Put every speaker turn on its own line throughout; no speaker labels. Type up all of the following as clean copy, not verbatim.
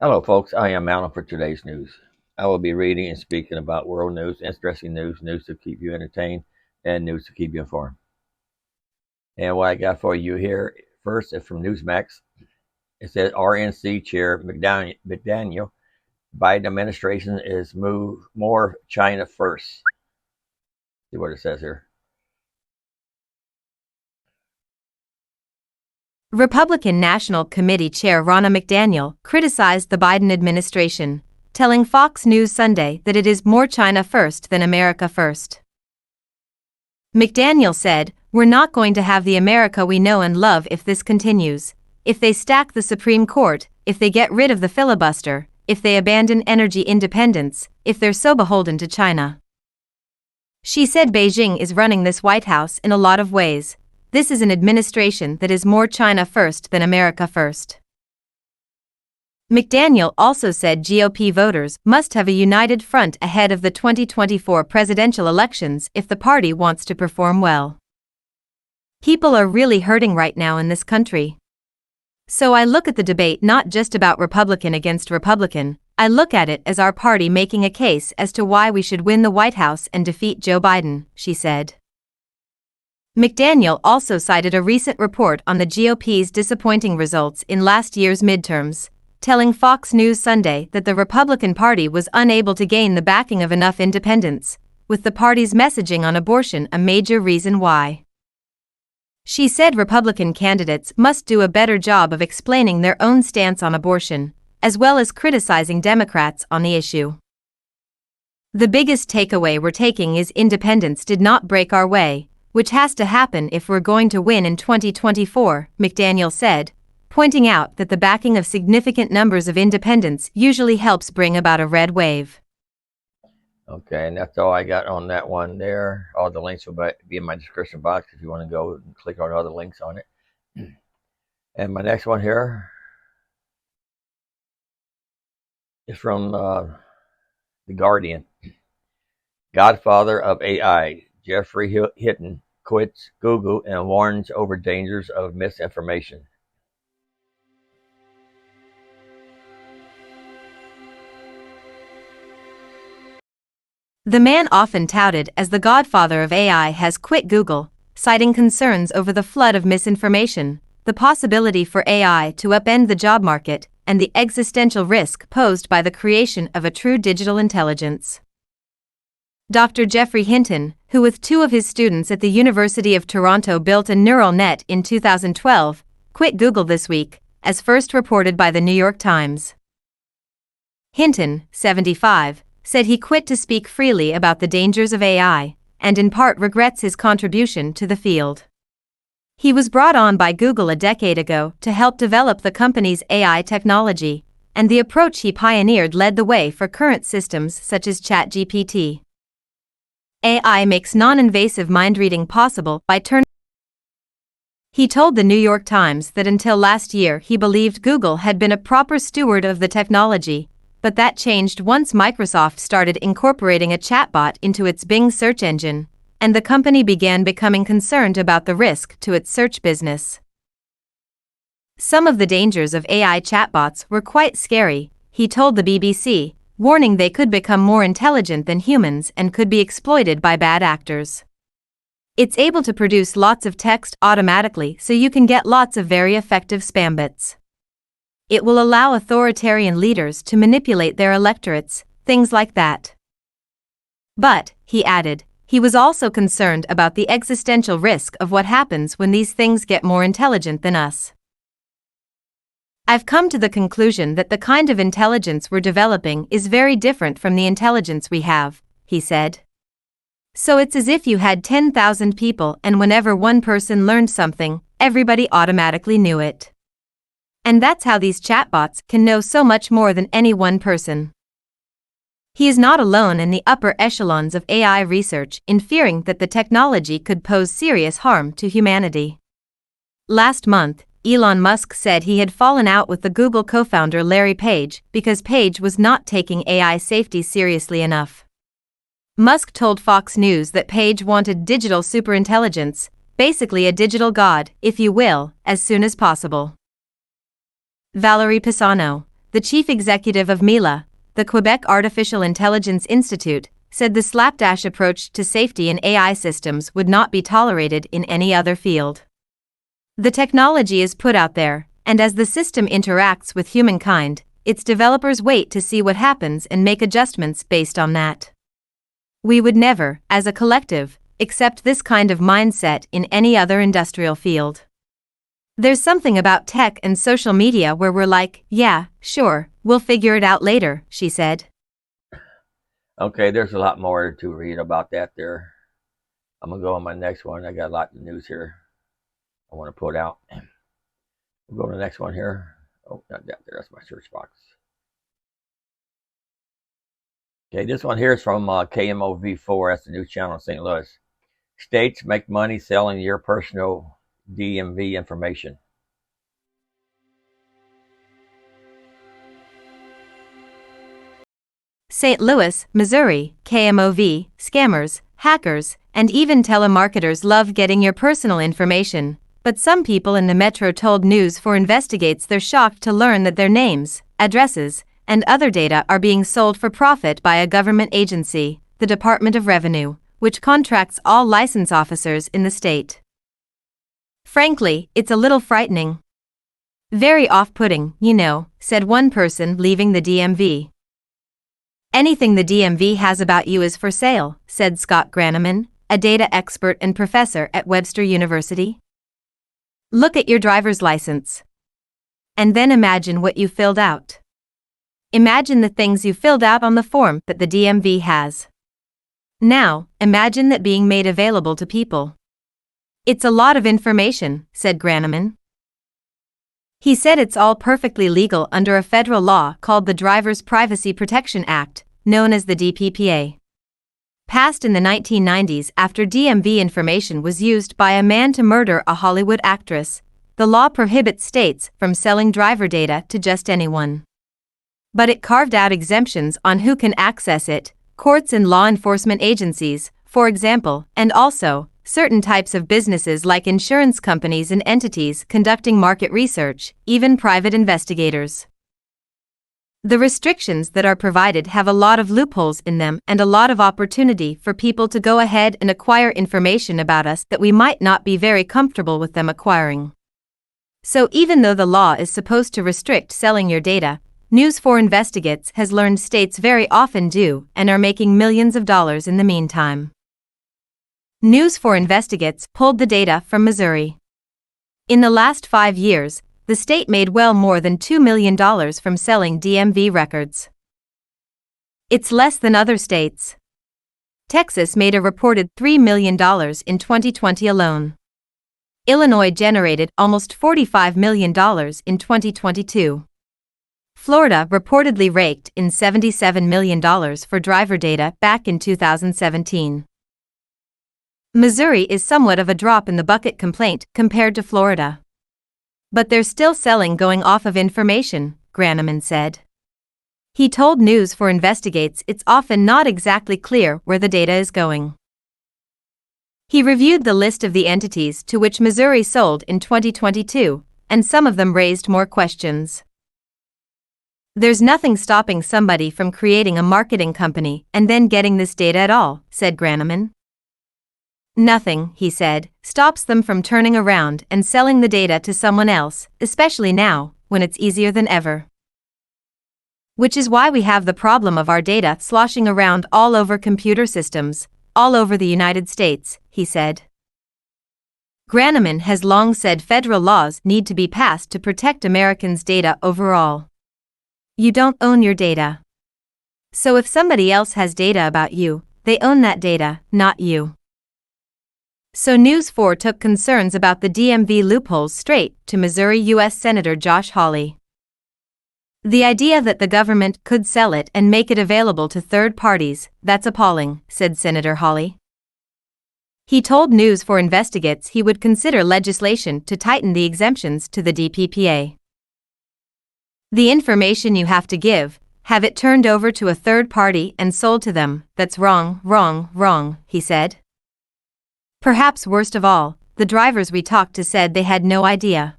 Hello, folks. I am Alan for today's news. I will be reading and speaking about world news, interesting news, news to keep you entertained, and news to keep you informed. And what I got for you here first is from Newsmax. It says RNC Chair McDaniel, Biden administration is move more China first. See what it says here.
Republican National Committee Chair Ronna McDaniel criticized the Biden administration, telling Fox News Sunday that it is more China first than America first. McDaniel said, "We're not going to have the America we know and love if this continues, if they stack the Supreme Court, if they get rid of the filibuster, if they abandon energy independence, if they're so beholden to China." She said Beijing is running this White House in a lot of ways. This is an administration that is more China first than America first. McDaniel also said GOP voters must have a united front ahead of the 2024 presidential elections if the party wants to perform well. "People are really hurting right now in this country. So I look at the debate not just about Republican against Republican, I look at it as our party making a case as to why we should win the White House and defeat Joe Biden," she said. McDaniel also cited a recent report on the GOP's disappointing results in last year's midterms, telling Fox News Sunday that the Republican Party was unable to gain the backing of enough independents, with the party's messaging on abortion a major reason why. She said Republican candidates must do a better job of explaining their own stance on abortion, as well as criticizing Democrats on the issue. "The biggest takeaway we're taking is independents did not break our way, which has to happen if we're going to win in 2024, McDaniel said, pointing out that the backing of significant numbers of independents usually helps bring about a red wave.
Okay, and that's all I got on that one there. All the links will be in my description box if you want to go and click on all the links on it. And my next one here is from The Guardian. Godfather of AI, Geoffrey Hinton, quits Google and warns over dangers of misinformation.
The man often touted as the godfather of AI has quit Google, citing concerns over the flood of misinformation, the possibility for AI to upend the job market, and the existential risk posed by the creation of a true digital intelligence. Dr. Geoffrey Hinton, who with two of his students at the University of Toronto built a neural net in 2012, quit Google this week, as first reported by the New York Times. Hinton, 75, said he quit to speak freely about the dangers of AI, and in part regrets his contribution to the field. He was brought on by Google a decade ago to help develop the company's AI technology, and the approach he pioneered led the way for current systems such as ChatGPT. AI makes non-invasive mind reading possible by turning. He told the New York Times that until last year he believed Google had been a proper steward of the technology, but that changed once Microsoft started incorporating a chatbot into its Bing search engine, and the company began becoming concerned about the risk to its search business. Some of the dangers of AI chatbots were quite scary, he told the BBC, warning they could become more intelligent than humans and could be exploited by bad actors. "It's able to produce lots of text automatically so you can get lots of very effective spam bits. It will allow authoritarian leaders to manipulate their electorates, things like that." But, he added, he was also concerned about the existential risk of what happens when these things get more intelligent than us. "I've come to the conclusion that the kind of intelligence we're developing is very different from the intelligence we have," he said. "So it's as if you had 10,000 people and whenever one person learned something, everybody automatically knew it. And that's how these chatbots can know so much more than any one person." He is not alone in the upper echelons of AI research in fearing that the technology could pose serious harm to humanity. Last month, Elon Musk said he had fallen out with the Google co-founder Larry Page because Page was not taking AI safety seriously enough. Musk told Fox News that Page wanted digital superintelligence, basically a digital god, if you will, as soon as possible. Valerie Pisano, the chief executive of MILA, the Quebec Artificial Intelligence Institute, said the slapdash approach to safety in AI systems would not be tolerated in any other field. The technology is put out there, and as the system interacts with humankind, its developers wait to see what happens and make adjustments based on that. We would never, as a collective, accept this kind of mindset in any other industrial field. There's something about tech and social media where we're like, yeah, sure, we'll figure it out later, she said.
Okay, there's a lot more to read about that there. I'm going to go on my next one. I got a lot of news here I want to put out. We'll go to the next one here. Oh, not that there. That's my search box. Okay, this one here is from KMOV4. That's the news channel in St. Louis. States make money selling your personal DMV information.
St. Louis, Missouri, KMOV, scammers, hackers, and even telemarketers love getting your personal information, but some people in the metro told News 4 Investigates they're shocked to learn that their names, addresses, and other data are being sold for profit by a government agency, the Department of Revenue, which contracts all license officers in the state. Frankly, it's a little frightening. Very off-putting, said one person leaving the DMV. Anything the DMV has about you is for sale, said Scott Graneman, a data expert and professor at Webster University. Look at your driver's license. And then imagine what you filled out. Imagine the things you filled out on the form that the DMV has. Now, imagine that being made available to people. It's a lot of information, said Graneman. He said it's all perfectly legal under a federal law called the Driver's Privacy Protection Act, known as the DPPA. Passed in the 1990s after DMV information was used by a man to murder a Hollywood actress, the law prohibits states from selling driver data to just anyone. But it carved out exemptions on who can access it, courts and law enforcement agencies, for example, and also certain types of businesses like insurance companies and entities conducting market research, even private investigators. The restrictions that are provided have a lot of loopholes in them and a lot of opportunity for people to go ahead and acquire information about us that we might not be very comfortable with them acquiring. So even though the law is supposed to restrict selling your data, News 4 Investigates has learned states very often do and are making millions of dollars in the meantime. News 4 Investigates pulled the data from Missouri. In the last 5 years, the state made well more than $2 million from selling DMV records. It's less than other states. Texas made a reported $3 million in 2020 alone. Illinois generated almost $45 million in 2022. Florida reportedly raked in $77 million for driver data back in 2017. Missouri is somewhat of a drop in the bucket complaint compared to Florida. But they're still selling going off of information, Graneman said. He told News 4 Investigates it's often not exactly clear where the data is going. He reviewed the list of the entities to which Missouri sold in 2022, and some of them raised more questions. There's nothing stopping somebody from creating a marketing company and then getting this data at all, said Graneman. Nothing, he said, stops them from turning around and selling the data to someone else, especially now, when it's easier than ever. Which is why we have the problem of our data sloshing around all over computer systems, all over the United States, he said. Graneman has long said federal laws need to be passed to protect Americans' data overall. You don't own your data. So if somebody else has data about you, they own that data, not you. So News 4 took concerns about the DMV loopholes straight to Missouri U.S. Senator Josh Hawley. The idea that the government could sell it and make it available to third parties, that's appalling, said Senator Hawley. He told News 4 Investigates he would consider legislation to tighten the exemptions to the DPPA. The information you have to give, have it turned over to a third party and sold to them, that's wrong, wrong, wrong, he said. Perhaps worst of all, the drivers we talked to said they had no idea.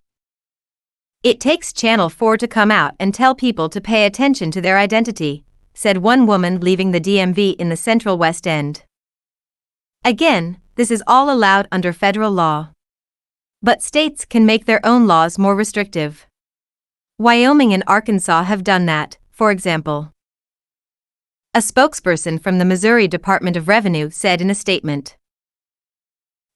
It takes Channel 4 to come out and tell people to pay attention to their identity, said one woman leaving the DMV in the Central West End. Again, this is all allowed under federal law. But states can make their own laws more restrictive. Wyoming and Arkansas have done that, for example. A spokesperson from the Missouri Department of Revenue said in a statement.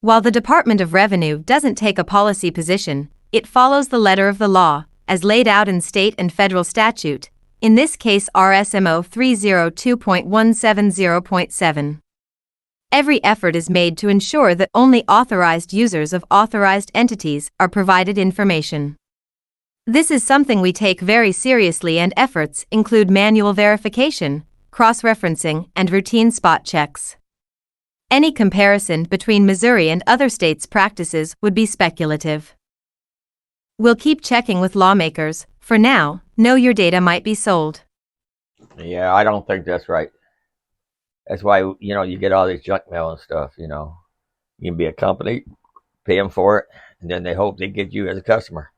While the Department of Revenue doesn't take a policy position, it follows the letter of the law, as laid out in state and federal statute, in this case RSMO 302.170.7. Every effort is made to ensure that only authorized users of authorized entities are provided information. This is something we take very seriously, and efforts include manual verification, cross-referencing, and routine spot checks. Any comparison between Missouri and other states' practices would be speculative. We'll keep checking with lawmakers. For now, know your data might be sold.
Yeah, I don't think that's right. That's why, you get all this junk mail and stuff, You can be a company, pay them for it, and then they hope they get you as a customer.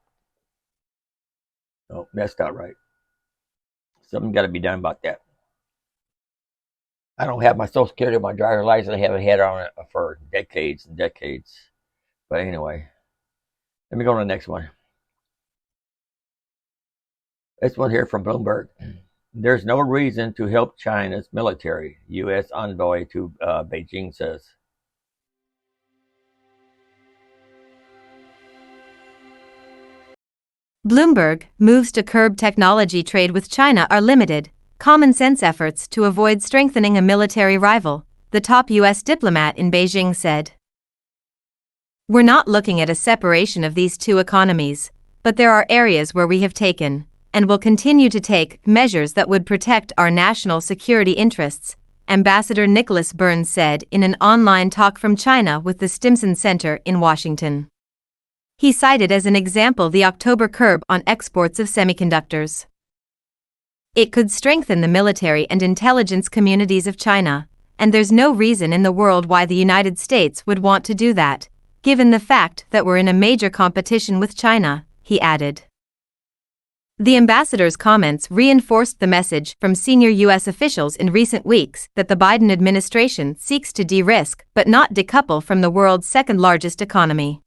Oh, that's not right. Something got to be done about that. I don't have my Social Security or my driver's license. I haven't had it on it for decades and decades. But anyway, let me go to the next one. This one here from Bloomberg. There's no reason to help China's military, U.S. Envoy to Beijing says.
Bloomberg, moves to curb technology trade with China are limited, common sense efforts to avoid strengthening a military rival, the top U.S. diplomat in Beijing said. We're not looking at a separation of these two economies, but there are areas where we have taken, and will continue to take, measures that would protect our national security interests, Ambassador Nicholas Burns said in an online talk from China with the Stimson Center in Washington. He cited as an example the October curb on exports of semiconductors. It could strengthen the military and intelligence communities of China, and there's no reason in the world why the United States would want to do that, given the fact that we're in a major competition with China, he added. The ambassador's comments reinforced the message from senior U.S. officials in recent weeks that the Biden administration seeks to de-risk but not decouple from the world's second-largest economy.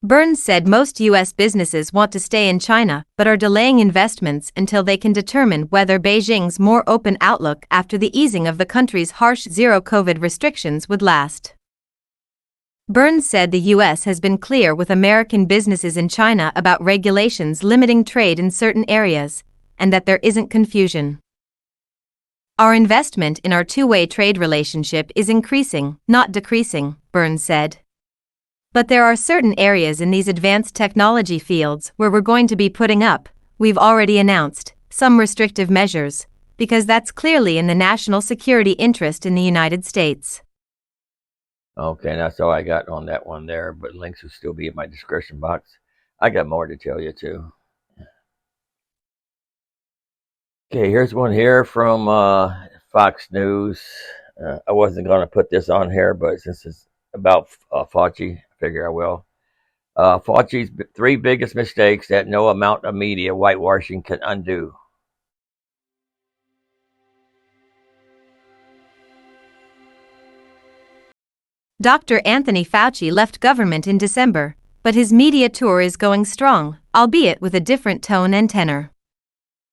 Burns said most U.S. businesses want to stay in China but are delaying investments until they can determine whether Beijing's more open outlook after the easing of the country's harsh zero-COVID restrictions would last. Burns said the U.S. has been clear with American businesses in China about regulations limiting trade in certain areas, and that there isn't confusion. Our investment in our two-way trade relationship is increasing, not decreasing, Burns said. But there are certain areas in these advanced technology fields where we're going to be putting up, we've already announced, some restrictive measures, because that's clearly in the national security interest in the United States.
Okay, that's all I got on that one there, but links will still be in my description box. I got more to tell you too. Okay, here's one here from Fox News. I wasn't going to put this on here, but since it's about Fauci, I figure I will. Fauci's 3 biggest mistakes that no amount of media whitewashing can undo.
Dr. Anthony Fauci left government in December, but his media tour is going strong, albeit with a different tone and tenor.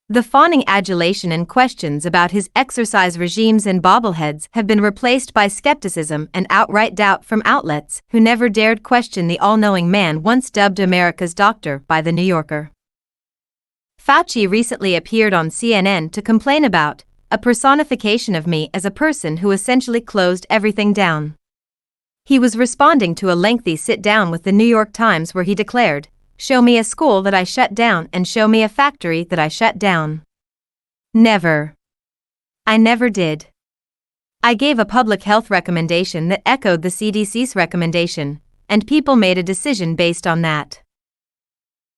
The fawning adulation and questions about his exercise regimes and bobbleheads have been replaced by skepticism and outright doubt from outlets who never dared question the all-knowing man once dubbed America's doctor by The New Yorker. Fauci recently appeared on CNN to complain about a personification of me as a person who essentially closed everything down. He was responding to a lengthy sit-down with the New York Times where he declared, "Show me a school that I shut down and show me a factory that I shut down. Never. I never did. I gave a public health recommendation that echoed the CDC's recommendation, and people made a decision based on that."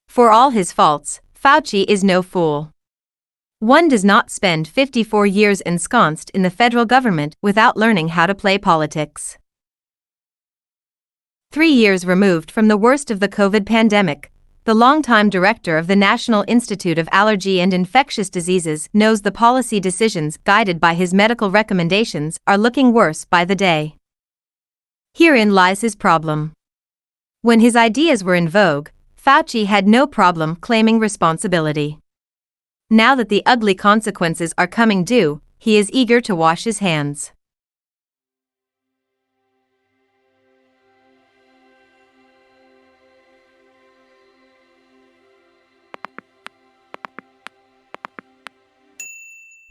For all his faults, Fauci is no fool. One does not spend 54 years ensconced in the federal government without learning how to play politics. 3 years removed from the worst of the COVID pandemic, the longtime director of the National Institute of Allergy and Infectious Diseases, knows the policy decisions guided by his medical recommendations are looking worse by the day. Herein lies his problem. When his ideas were in vogue, Fauci had no problem claiming responsibility. Now that the ugly consequences are coming due, he is eager to wash his hands.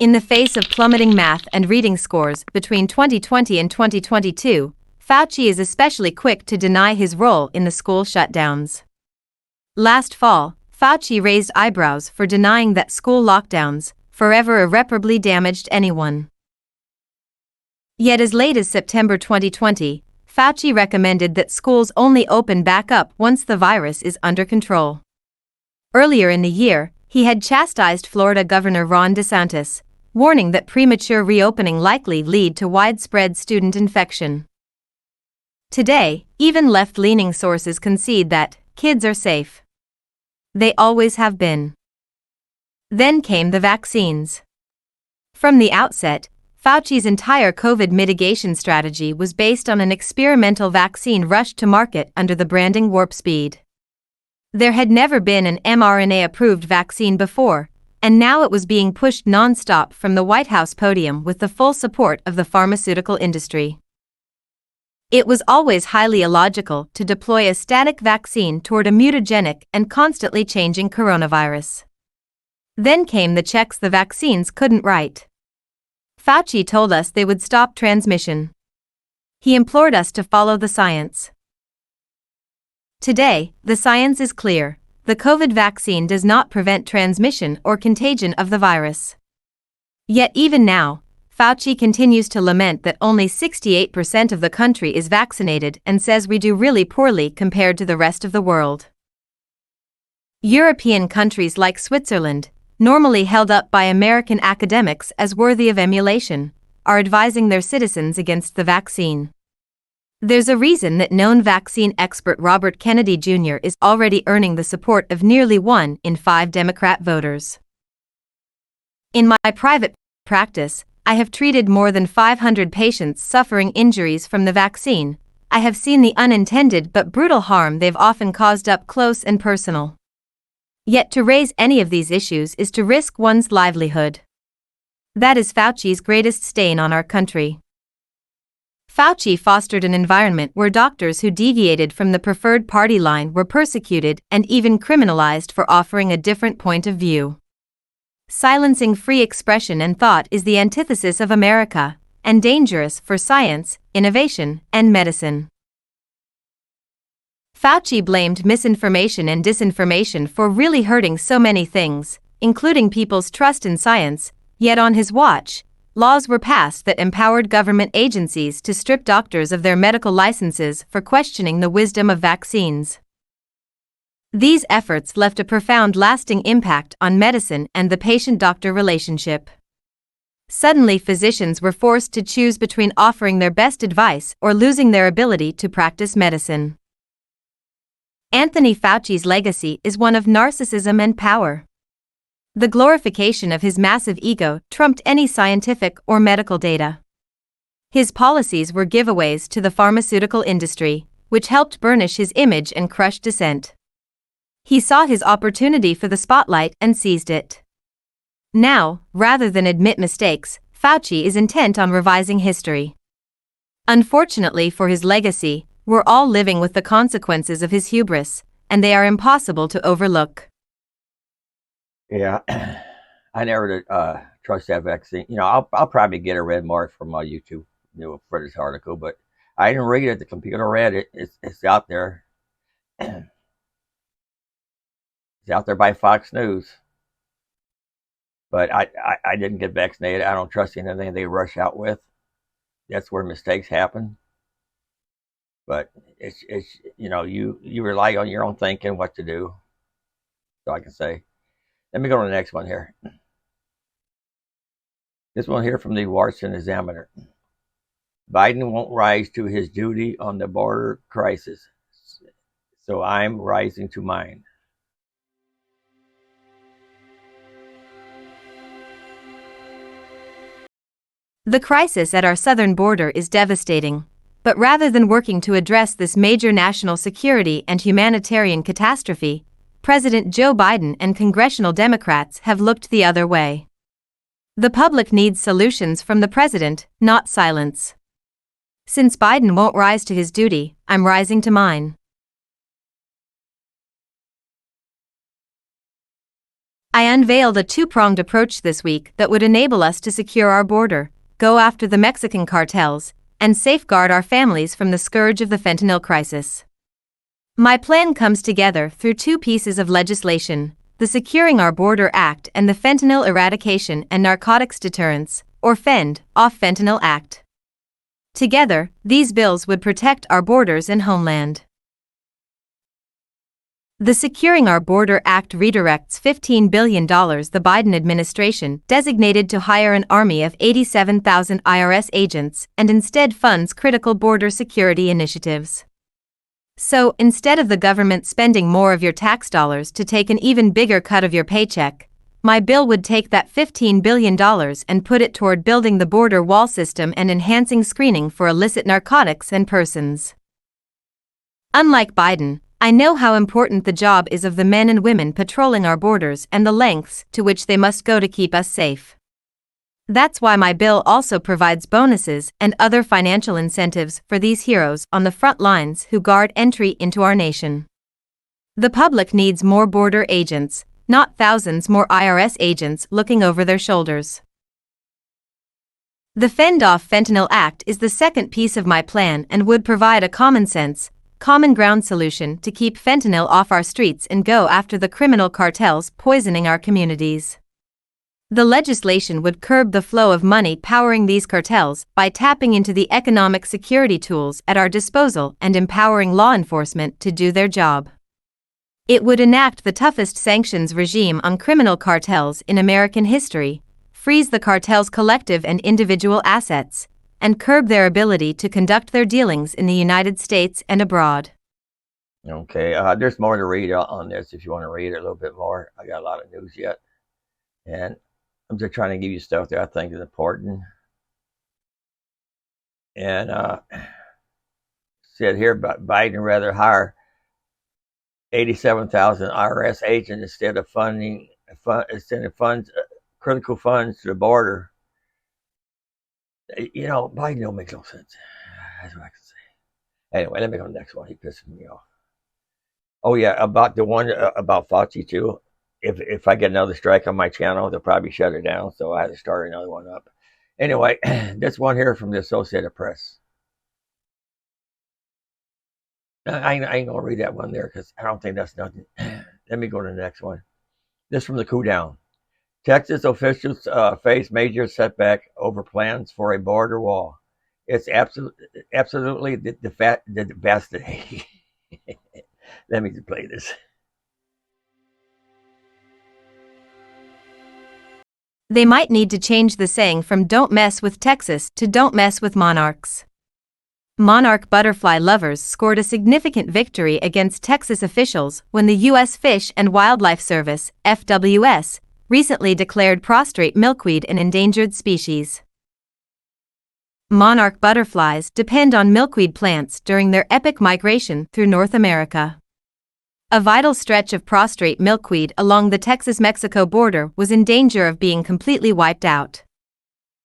In the face of plummeting math and reading scores between 2020 and 2022, Fauci is especially quick to deny his role in the school shutdowns. Last fall, Fauci raised eyebrows for denying that school lockdowns forever irreparably damaged anyone. Yet as late as September 2020, Fauci recommended that schools only open back up once the virus is under control. Earlier in the year, he had chastised Florida Governor Ron DeSantis, warning that premature reopening likely lead to widespread student infection. Today, even left-leaning sources concede that kids are safe. They always have been. Then came the vaccines. From the outset, Fauci's entire COVID mitigation strategy was based on an experimental vaccine rushed to market under the branding Warp Speed. There had never been an mRNA-approved vaccine before, and now it was being pushed non-stop from the White House podium with the full support of the pharmaceutical industry. It was always highly illogical to deploy a static vaccine toward a mutagenic and constantly changing coronavirus. Then came the checks the vaccines couldn't write. Fauci told us they would stop transmission. He implored us to follow the science. Today, the science is clear. The COVID vaccine does not prevent transmission or contagion of the virus. Yet even now, Fauci continues to lament that only 68% of the country is vaccinated and says we do really poorly compared to the rest of the world. European countries like Switzerland, normally held up by American academics as worthy of emulation, are advising their citizens against the vaccine. There's a reason that known vaccine expert Robert Kennedy Jr. is already earning the support of nearly 1 in 5 Democrat voters. In my private practice, I have treated more than 500 patients suffering injuries from the vaccine. I have seen the unintended but brutal harm they've often caused up close and personal. Yet to raise any of these issues is to risk one's livelihood. That is Fauci's greatest stain on our country. Fauci fostered an environment where doctors who deviated from the preferred party line were persecuted and even criminalized for offering a different point of view. Silencing free expression and thought is the antithesis of America, and dangerous for science, innovation, and medicine. Fauci blamed misinformation and disinformation for really hurting so many things, including people's trust in science, yet on his watch, laws were passed that empowered government agencies to strip doctors of their medical licenses for questioning the wisdom of vaccines. These efforts left a profound lasting impact on medicine and the patient-doctor relationship. Suddenly physicians were forced to choose between offering their best advice or losing their ability to practice medicine. Anthony Fauci's legacy is one of narcissism and power. The glorification of his massive ego trumped any scientific or medical data. His policies were giveaways to the pharmaceutical industry, which helped burnish his image and crush dissent. He saw his opportunity for the spotlight and seized it. Now, rather than admit mistakes, Fauci is intent on revising history. Unfortunately for his legacy, we're all living with the consequences of his hubris, and they are impossible to overlook.
Yeah, I never trust that vaccine. I'll probably get a red mark from my YouTube, for this article, but I didn't read it. The computer read it. It's out there. It's out there by Fox News. But I didn't get vaccinated. I don't trust anything they rush out with. That's where mistakes happen. But it's you rely on your own thinking what to do. So I can say. Let me go to the next one here. This one here from the Washington Examiner. Biden won't rise to his duty on the border crisis, so I'm rising to mine.
The crisis at our southern border is devastating, but rather than working to address this major national security and humanitarian catastrophe, President Joe Biden and congressional Democrats have looked the other way. The public needs solutions from the president, not silence. Since Biden won't rise to his duty, I'm rising to mine. I unveiled a two-pronged approach this week that would enable us to secure our border, go after the Mexican cartels, and safeguard our families from the scourge of the fentanyl crisis. My plan comes together through two pieces of legislation, the Securing Our Border Act and the Fentanyl Eradication and Narcotics Deterrence, or FEND, Off Fentanyl Act. Together, these bills would protect our borders and homeland. The Securing Our Border Act redirects $15 billion the Biden administration designated to hire an army of 87,000 IRS agents and instead funds critical border security initiatives. So, instead of the government spending more of your tax dollars to take an even bigger cut of your paycheck, my bill would take that $15 billion and put it toward building the border wall system and enhancing screening for illicit narcotics and persons. Unlike Biden, I know how important the job is of the men and women patrolling our borders and the lengths to which they must go to keep us safe. That's why my bill also provides bonuses and other financial incentives for these heroes on the front lines who guard entry into our nation. The public needs more border agents, not thousands more IRS agents looking over their shoulders. The Fend Off Fentanyl Act is the second piece of my plan and would provide a common-sense, common ground solution to keep fentanyl off our streets and go after the criminal cartels poisoning our communities. The legislation would curb the flow of money powering these cartels by tapping into the economic security tools at our disposal and empowering law enforcement to do their job. It would enact the toughest sanctions regime on criminal cartels in American history, freeze the cartels' collective and individual assets, and curb their ability to conduct their dealings in the United States and abroad.
Okay, there's more to read on this if you want to read it a little bit more. I got a lot of news yet. And I'm just trying to give you stuff that I think is important. And said here about Biden rather hire 87,000 IRS agents instead of funds critical funds to the border. You know, Biden don't make no sense. That's what I can say. Anyway, let me go to the next one. He pisses me off. Oh yeah, about the one about Fauci too. If I get another strike on my channel, they'll probably shut it down. So I had to start another one up. Anyway, this one here from the Associated Press. I ain't gonna read that one there because I don't think that's nothing. Let me go to the next one. This from the Coup Down. Texas officials face major setback over plans for a border wall. It's absolutely devastating. Let me play this.
They might need to change the saying from "Don't mess with Texas" to "Don't mess with monarchs." Monarch butterfly lovers scored a significant victory against Texas officials when the U.S. Fish and Wildlife Service, FWS, recently declared prostrate milkweed an endangered species. Monarch butterflies depend on milkweed plants during their epic migration through North America. A vital stretch of prostrate milkweed along the Texas-Mexico border was in danger of being completely wiped out.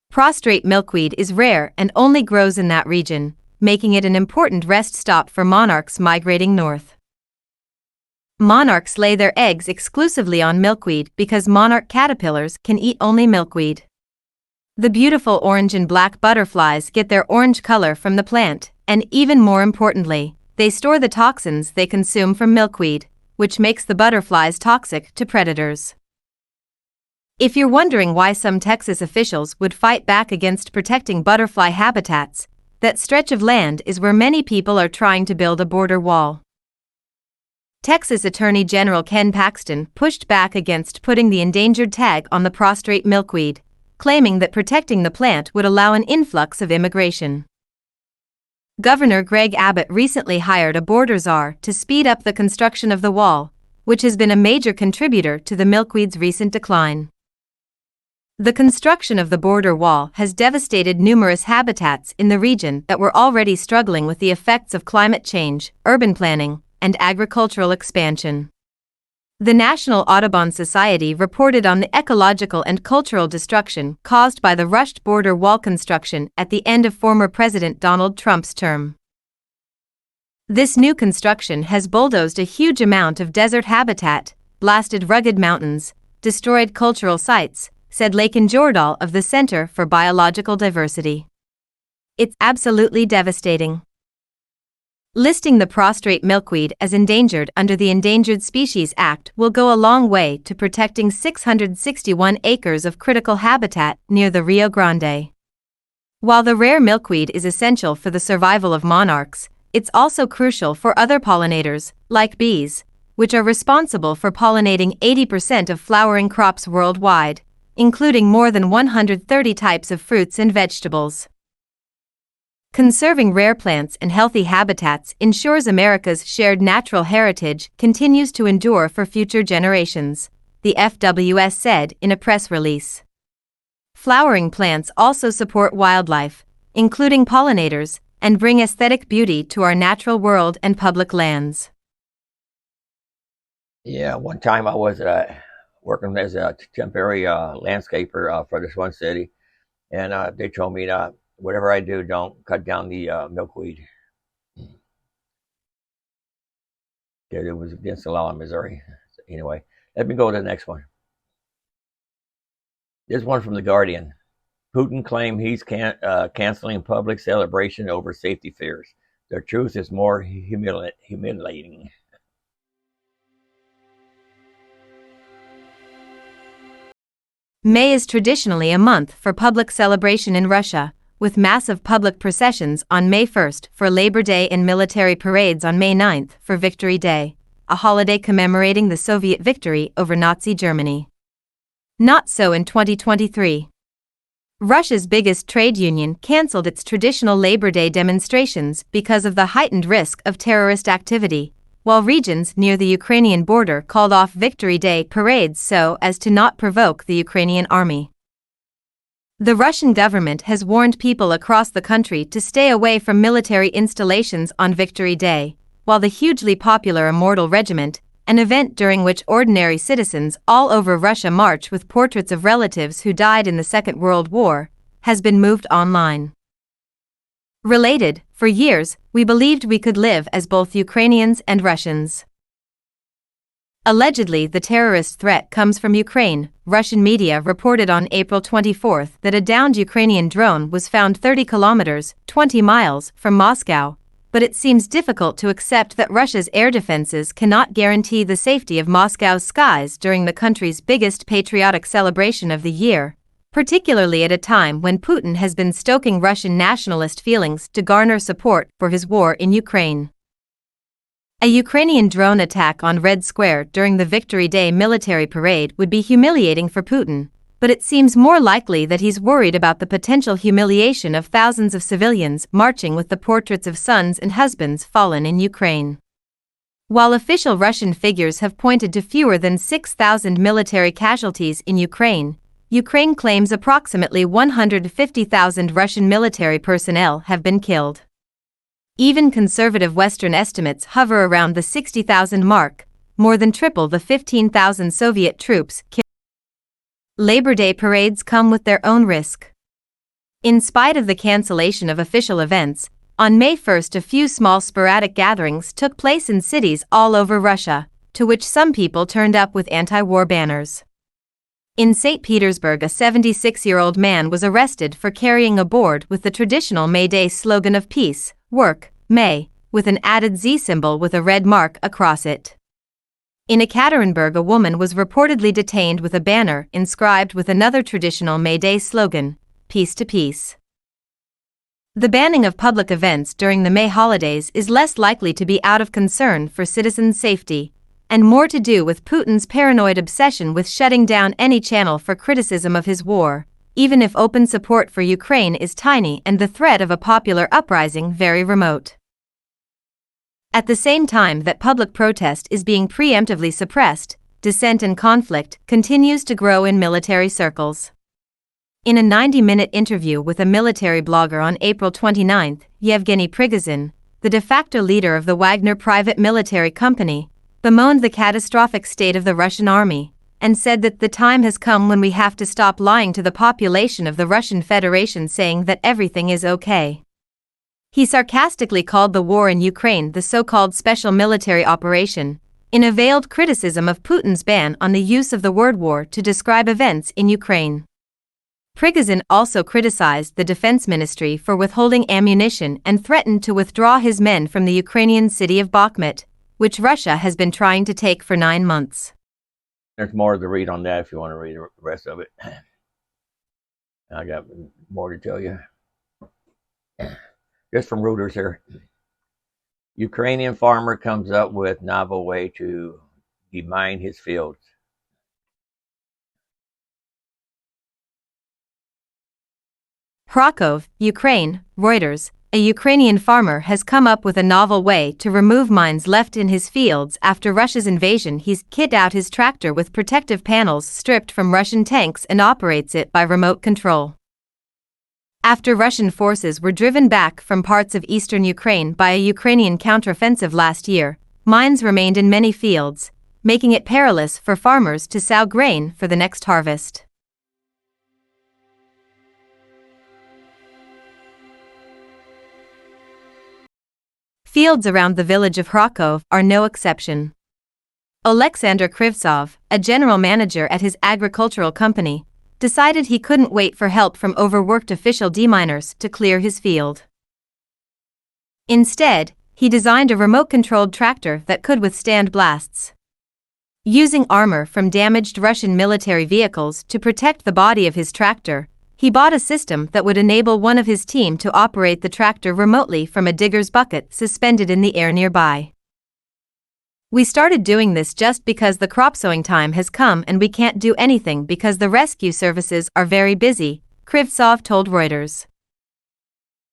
Prostrate milkweed is rare and only grows in that region, making it an important rest stop for monarchs migrating north. Monarchs lay their eggs exclusively on milkweed because monarch caterpillars can eat only milkweed. The beautiful orange and black butterflies get their orange color from the plant, and even more importantly, they store the toxins they consume from milkweed, which makes the butterflies toxic to predators. If you're wondering why some Texas officials would fight back against protecting butterfly habitats, that stretch of land is where many people are trying to build a border wall. Texas Attorney General Ken Paxton pushed back against putting the endangered tag on the prostrate milkweed, claiming that protecting the plant would allow an influx of immigration. Governor Greg Abbott recently hired a border czar to speed up the construction of the wall, which has been a major contributor to the milkweed's recent decline. The construction of the border wall has devastated numerous habitats in the region that were already struggling with the effects of climate change, urban planning, and agricultural expansion. The National Audubon Society reported on the ecological and cultural destruction caused by the rushed border wall construction at the end of former President Donald Trump's term. This new construction has bulldozed a huge amount of desert habitat, blasted rugged mountains, destroyed cultural sites, said Lakin Jordahl of the Center for Biological Diversity. It's absolutely devastating. Listing the prostrate milkweed as endangered under the Endangered Species Act will go a long way to protecting 661 acres of critical habitat near the Rio Grande. While the rare milkweed is essential for the survival of monarchs, it's also crucial for other pollinators, like bees, which are responsible for pollinating 80% of flowering crops worldwide, including more than 130 types of fruits and vegetables. Conserving rare plants and healthy habitats ensures America's shared natural heritage continues to endure for future generations, the FWS said in a press release. Flowering plants also support wildlife, including pollinators, and bring aesthetic beauty to our natural world and public lands.
Yeah, one time I was working as a temporary landscaper for this one city, and they told me that whatever I do, don't cut down the milkweed. It was against the law in Missouri. So anyway, let me go to the next one. This one from The Guardian. Putin claimed he's canceling public celebration over safety fears. The truth is more humiliating.
May is traditionally a month for public celebration in Russia, with massive public processions on May 1st for Labor Day and military parades on May 9th for Victory Day, a holiday commemorating the Soviet victory over Nazi Germany. Not so in 2023. Russia's biggest trade union canceled its traditional Labor Day demonstrations because of the heightened risk of terrorist activity, while regions near the Ukrainian border called off Victory Day parades so as to not provoke the Ukrainian army. The Russian government has warned people across the country to stay away from military installations on Victory Day, while the hugely popular Immortal Regiment, an event during which ordinary citizens all over Russia march with portraits of relatives who died in the Second World War, has been moved online. Related, for years, we believed we could live as both Ukrainians and Russians. Allegedly, the terrorist threat comes from Ukraine. Russian media reported on April 24 that a downed Ukrainian drone was found 30 kilometers, 20 miles, from Moscow, but it seems difficult to accept that Russia's air defenses cannot guarantee the safety of Moscow's skies during the country's biggest patriotic celebration of the year, particularly at a time when Putin has been stoking Russian nationalist feelings to garner support for his war in Ukraine. A Ukrainian drone attack on Red Square during the Victory Day military parade would be humiliating for Putin, but it seems more likely that he's worried about the potential humiliation of thousands of civilians marching with the portraits of sons and husbands fallen in Ukraine. While official Russian figures have pointed to fewer than 6,000 military casualties in Ukraine, Ukraine claims approximately 150,000 Russian military personnel have been killed. Even conservative Western estimates hover around the 60,000 mark, more than triple the 15,000 Soviet troops killed. Labor Day parades come with their own risk. In spite of the cancellation of official events, on May 1st a few small sporadic gatherings took place in cities all over Russia, to which some people turned up with anti-war banners. In St. Petersburg, a 76-year-old man was arrested for carrying a board with the traditional May Day slogan of peace, work, May, with an added Z symbol with a red mark across it. In Ekaterinburg, a woman was reportedly detained with a banner inscribed with another traditional May Day slogan, peace to peace. The banning of public events during the May holidays is less likely to be out of concern for citizens' safety, and more to do with Putin's paranoid obsession with shutting down any channel for criticism of his war, even if open support for Ukraine is tiny and the threat of a popular uprising very remote. At the same time that public protest is being preemptively suppressed, dissent and conflict continues to grow in military circles. In a 90-minute interview with a military blogger on April 29, Yevgeny Prigozhin, the de facto leader of the Wagner private military company, bemoaned the catastrophic state of the Russian army, and said that the time has come when we have to stop lying to the population of the Russian Federation saying that everything is okay. He sarcastically called the war in Ukraine the so-called special military operation, in a veiled criticism of Putin's ban on the use of the word war to describe events in Ukraine. Prigozhin also criticized the defense ministry for withholding ammunition and threatened to withdraw his men from the Ukrainian city of Bakhmut, which Russia has been trying to take for 9 months.
There's more to read on that if you want to read the rest of it. I got more to tell you. Just from Reuters here. Ukrainian farmer comes up with novel way to demine his fields.
Krakow, Ukraine, Reuters. A Ukrainian farmer has come up with a novel way to remove mines left in his fields after Russia's invasion. He's kitted out his tractor with protective panels stripped from Russian tanks and operates it by remote control. After Russian forces were driven back from parts of eastern Ukraine by a Ukrainian counteroffensive last year, mines remained in many fields, making it perilous for farmers to sow grain for the next harvest. Fields around the village of Krakow are no exception. Alexander Krivtsov, a general manager at his agricultural company, decided he couldn't wait for help from overworked official deminers to clear his field. Instead, he designed a remote-controlled tractor that could withstand blasts. Using armor from damaged Russian military vehicles to protect the body of his tractor, he bought a system that would enable one of his team to operate the tractor remotely from a digger's bucket suspended in the air nearby. We started doing this just because the crop sowing time has come and we can't do anything because the rescue services are very busy, Krivtsov told Reuters.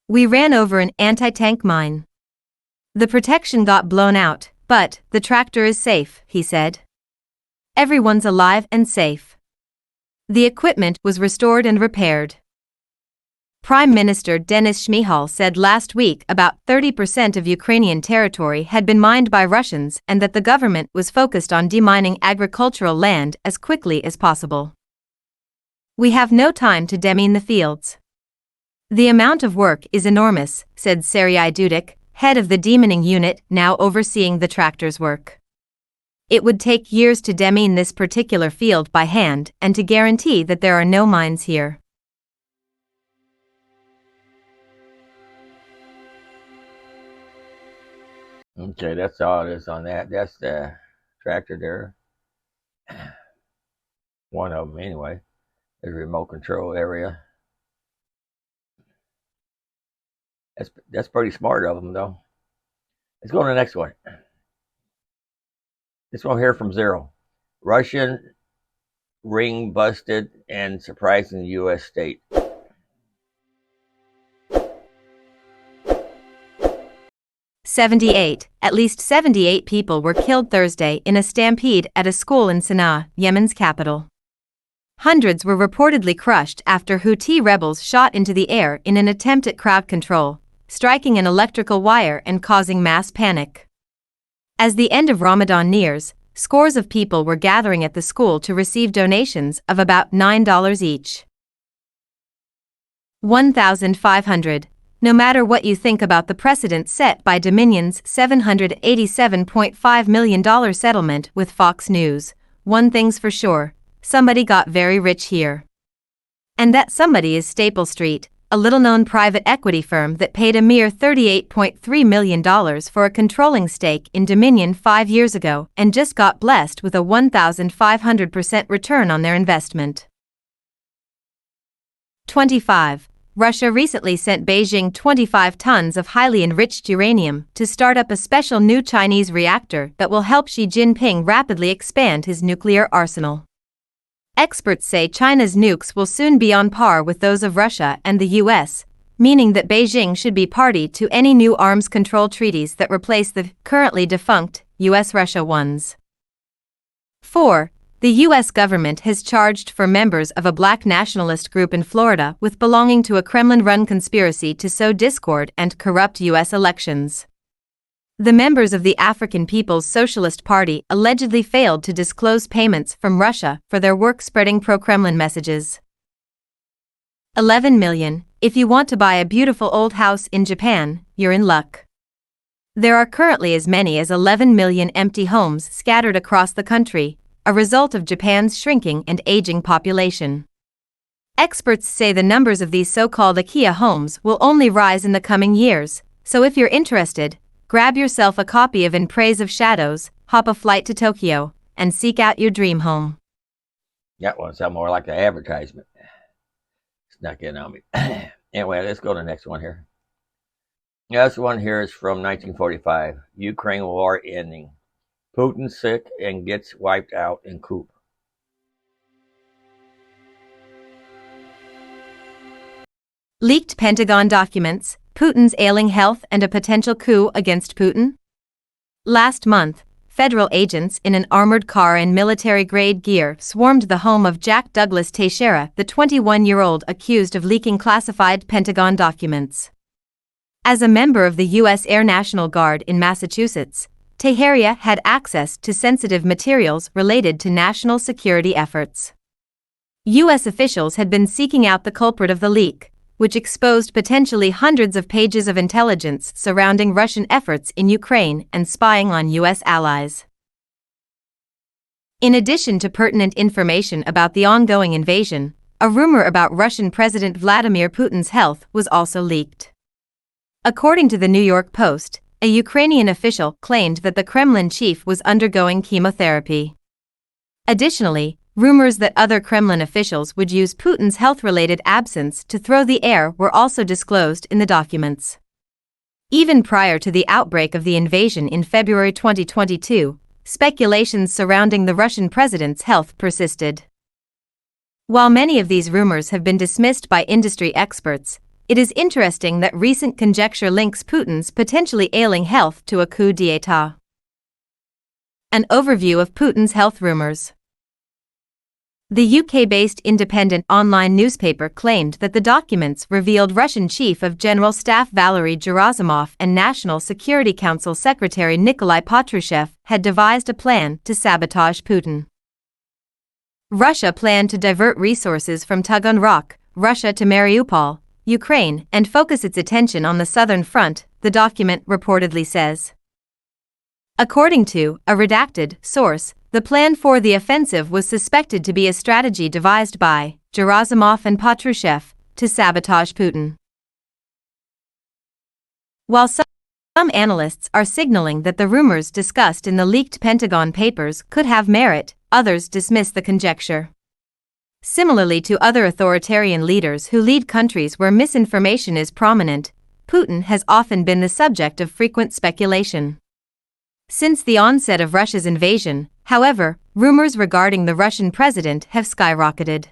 We ran over an anti-tank mine. The protection got blown out, but the tractor is safe, he said. Everyone's alive and safe. The equipment was restored and repaired. Prime Minister Denis Shmyhal said last week about 30% of Ukrainian territory had been mined by Russians and that the government was focused on demining agricultural land as quickly as possible. We have no time to demine the fields. The amount of work is enormous, said Serhiy Dudek, head of the demining unit now overseeing the tractor's work. It would take years to demine this particular field by hand and to guarantee that there are no mines here.
Okay, that's all it is on that. That's the tractor there. One of them anyway. There's a remote control area. That's pretty smart of them though. Let's go to the next one. This one here from Zero. Russian ring busted and surprising U.S. state.
At least 78 people were killed Thursday in a stampede at a school in Sana'a, Yemen's capital. Hundreds were reportedly crushed after Houthi rebels shot into the air in an attempt at crowd control, striking an electrical wire and causing mass panic. As the end of Ramadan nears, scores of people were gathering at the school to receive donations of about $9 each. 1,500. No matter what you think about the precedent set by Dominion's $787.5 million settlement with Fox News, one thing's for sure, somebody got very rich here. And that somebody is Staple Street, a little-known private equity firm that paid a mere $38.3 million for a controlling stake in Dominion 5 years ago and just got blessed with a 1,500% return on their investment. 25. Russia recently sent Beijing 25 tons of highly enriched uranium to start up a special new Chinese reactor that will help Xi Jinping rapidly expand his nuclear arsenal. Experts say China's nukes will soon be on par with those of Russia and the US, meaning that Beijing should be party to any new arms control treaties that replace the currently defunct US-Russia ones. 4. The U.S. government has charged for members of a black nationalist group in Florida with belonging to a Kremlin-run conspiracy to sow discord and corrupt U.S. elections. The members of the African People's Socialist Party allegedly failed to disclose payments from Russia for their work spreading pro-Kremlin messages. 11 million. If you want to buy a beautiful old house in Japan, you're in luck. There are currently as many as 11 million empty homes scattered across the country, a result of Japan's shrinking and aging population. Experts say the numbers of these so-called IKEA homes will only rise in the coming years, so if you're interested, grab yourself a copy of In Praise of Shadows, hop a flight to Tokyo, and seek out your dream home.
That one sounds more like an advertisement. Snuck in on me. Anyway, let's go to the next one here. This one here is from 1945. Ukraine war ending. Putin sick and gets wiped out in coup.
Leaked Pentagon documents, Putin's ailing health and a potential coup against Putin? Last month, federal agents in an armored car and military-grade gear swarmed the home of Jack Douglas Teixeira, the 21-year-old accused of leaking classified Pentagon documents. As a member of the U.S. Air National Guard in Massachusetts, Teixeira had access to sensitive materials related to national security efforts. U.S. officials had been seeking out the culprit of the leak, which exposed potentially hundreds of pages of intelligence surrounding Russian efforts in Ukraine and spying on U.S. allies. In addition to pertinent information about the ongoing invasion, a rumor about Russian President Vladimir Putin's health was also leaked. According to the New York Post, a Ukrainian official claimed that the Kremlin chief was undergoing chemotherapy. Additionally, rumors that other Kremlin officials would use Putin's health-related absence to throw the air were also disclosed in the documents. Even prior to the outbreak of the invasion in February 2022, speculations surrounding the Russian president's health persisted. While many of these rumors have been dismissed by industry experts, it is interesting that recent conjecture links Putin's potentially ailing health to a coup d'état. An overview of Putin's health rumors. The UK-based independent online newspaper claimed that the documents revealed Russian Chief of General Staff Valery Gerasimov and National Security Council Secretary Nikolai Patrushev had devised a plan to sabotage Putin. Russia planned to divert resources from Taganrog, Russia to Mariupol, Ukraine, and focus its attention on the southern front, the document reportedly says. According to a redacted source, the plan for the offensive was suspected to be a strategy devised by Gerasimov and Patrushev to sabotage Putin. While some analysts are signaling that the rumors discussed in the leaked Pentagon papers could have merit, others dismiss the conjecture. Similarly to other authoritarian leaders who lead countries where misinformation is prominent, Putin has often been the subject of frequent speculation. Since the onset of Russia's invasion, however, rumors regarding the Russian president have skyrocketed.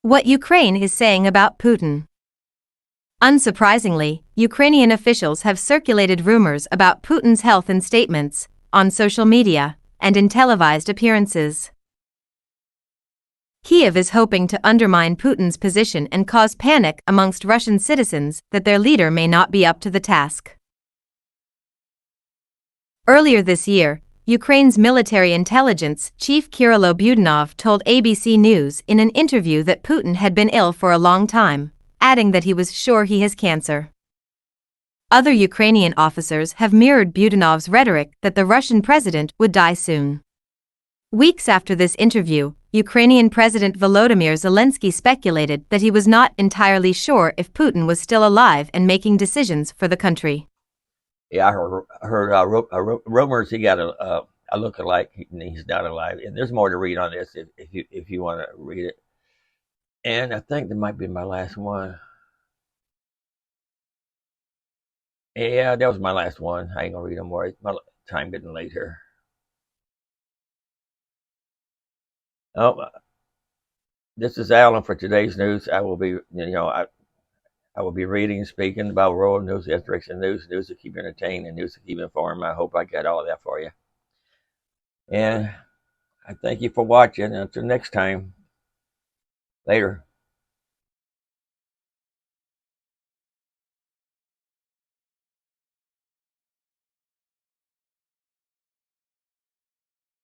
What Ukraine is saying about Putin. Unsurprisingly, Ukrainian officials have circulated rumors about Putin's health in statements, on social media, and in televised appearances. Kyiv is hoping to undermine Putin's position and cause panic amongst Russian citizens that their leader may not be up to the task. Earlier this year, Ukraine's military intelligence chief Kirill Budanov told ABC News in an interview that Putin had been ill for a long time, adding that he was sure he has cancer. Other Ukrainian officers have mirrored Budanov's rhetoric that the Russian president would die soon. Weeks after this interview, Ukrainian President Volodymyr Zelensky speculated that he was not entirely sure if Putin was still alive and making decisions for the country.
Yeah, I heard rumors he got a look-alike. He's not alive. And there's more to read on this if you want to read it. And I think that might be my last one. Yeah, that was my last one. I ain't gonna read no more. My time getting late here. Oh, this is Alan for today's news. I will be, I will be reading and speaking about world news, interesting news to keep you entertained, and news to keep you informed. I hope I got all of that for you. And I thank you for watching. Until next time, later.